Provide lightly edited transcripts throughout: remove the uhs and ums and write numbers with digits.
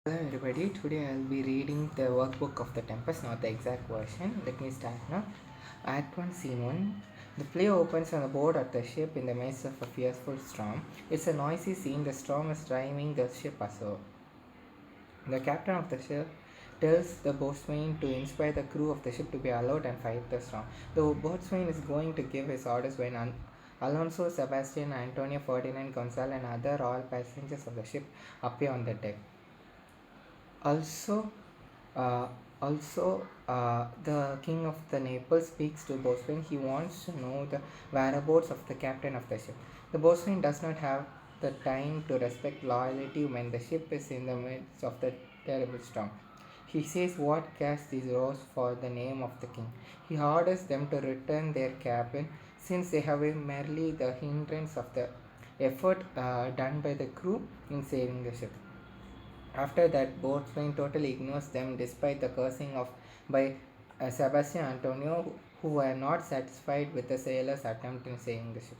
Hello everybody, today I'll be reading the workbook of The Tempest, not the exact version. Let me start now. Act 1, Scene 1. The play opens on the board of the ship in the midst of a fearful storm. It's a noisy scene, the storm is driving the ship ashore. The captain of the ship tells the boatswain to inspire the crew of the ship to be alert and fight the storm. The boatswain is going to give his orders when Alonso, Sebastian, Antonio, Ferdinand, Gonzalo, and other royal passengers of the ship appear on the deck. Also, uh, the king of the Naples speaks to Boswin. He wants to know the whereabouts of the captain of the ship. The Boswin does not have the time to respect loyalty when the ship is in the midst of the terrible storm. He says what cares these rows for the name of the king. He orders them to return their cabin since they have been merely the hindrance of the effort done by the crew in saving the ship. After that, Boatswain totally ignores them despite the cursing of by Sebastian Antonio, who were not satisfied with the sailors' attempt in saving the ship.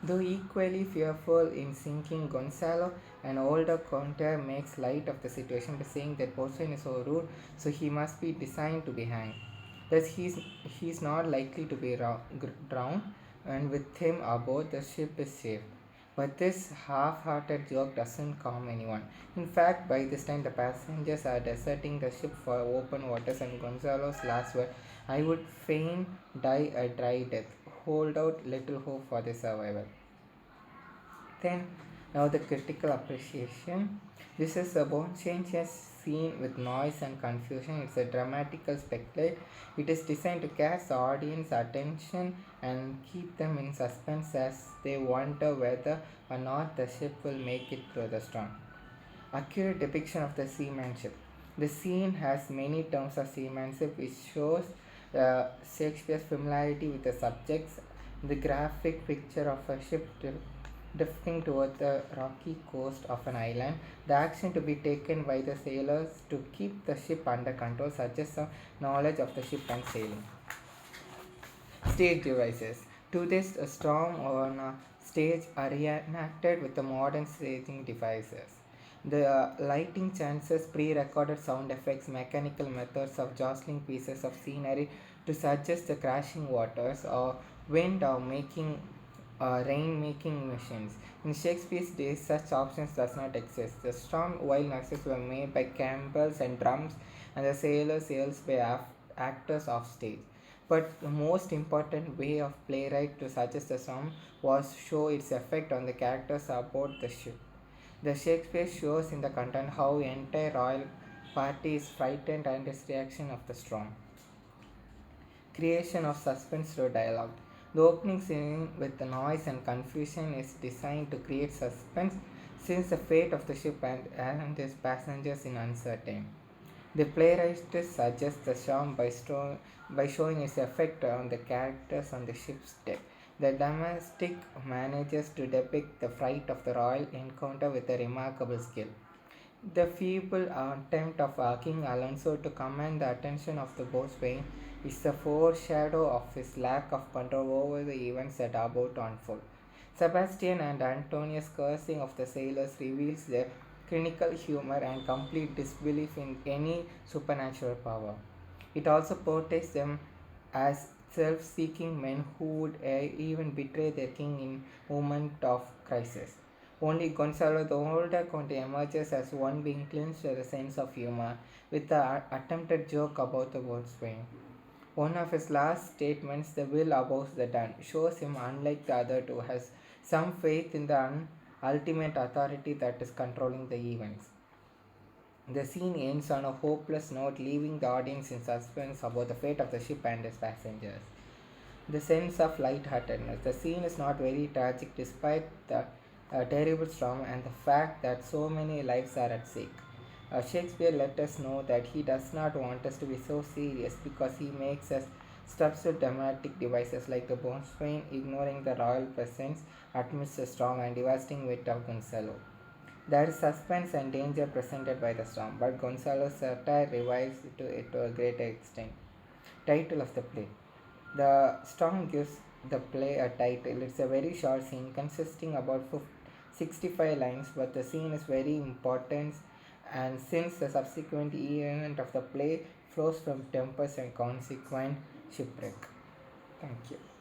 Though equally fearful in sinking, Gonzalo, an older Conte, makes light of the situation by saying that Boatswain is so rude, so he must be designed to be hanged. Thus, he is not likely to be drowned, and with him aboard, the ship is safe. But this half hearted joke doesn't calm anyone. In fact, by this time, the passengers are deserting the ship for open waters, and Gonzalo's last word, I would fain die a dry death, hold out little hope for their survival. Then, now the critical appreciation. This is a bone changes scene with noise and confusion. It's a dramatical spectacle. It is designed to catch the audience attention and keep them in suspense as they wonder whether or not the ship will make it through the storm. Accurate depiction of the seamanship. The scene has many terms of seamanship which shows Shakespeare's familiarity with the subjects. The graphic picture of a ship drifting toward the rocky coast of an island. The action to be taken by the sailors to keep the ship under control suggests some knowledge of the ship and sailing. Stage devices. To this, a storm on a stage are reenacted with the modern staging devices. The lighting chances, pre-recorded sound effects, mechanical methods of jostling pieces of scenery to suggest the crashing waters or wind or making rain-making machines. In Shakespeare's days, such options does not exist. The storm while noises were made by cymbals and drums, and the sailors' yells by actors off stage. But the most important way of playwright to suggest the storm was show its effect on the characters aboard the ship. The Shakespeare shows in the content how entire royal party is frightened and its reaction of the storm. Creation of suspense through dialogue. The opening scene with the noise and confusion is designed to create suspense since the fate of the ship and its passengers is uncertain. The playwright suggests the storm by showing its effect on the characters on the ship's deck. The domestic manages to depict the fright of the royal encounter with a remarkable skill. The feeble attempt of King Alonso to command the attention of the boatswain is a foreshadow of his lack of control over the events that are about to unfold. Sebastian and Antonius' cursing of the sailors reveals their clinical humor and complete disbelief in any supernatural power. It also portrays them as self seeking men who would even betray their king in moment of crisis. Only Gonzalo, the older Conte, emerges as one being clinched with a sense of humor, with the attempted joke about the boatswain. One of his last statements, the will above the done, shows him, unlike the other two, has some faith in the ultimate authority that is controlling the events. The scene ends on a hopeless note, leaving the audience in suspense about the fate of the ship and its passengers. The sense of lightheartedness. The scene is not very tragic despite the terrible storm and the fact that so many lives are at stake. Shakespeare let us know that he does not want us to be so serious because he makes us substitute dramatic devices like the boatswain ignoring the royal presence amidst the storm and devastating wit of Gonzalo. There is suspense and danger presented by the storm, but Gonzalo's satire revives it to a greater extent. Title of the play. The storm gives the play a title. It's a very short scene consisting about 65 lines, but the scene is very important and since the subsequent event of the play flows from tempest and consequent shipwreck. Thank you.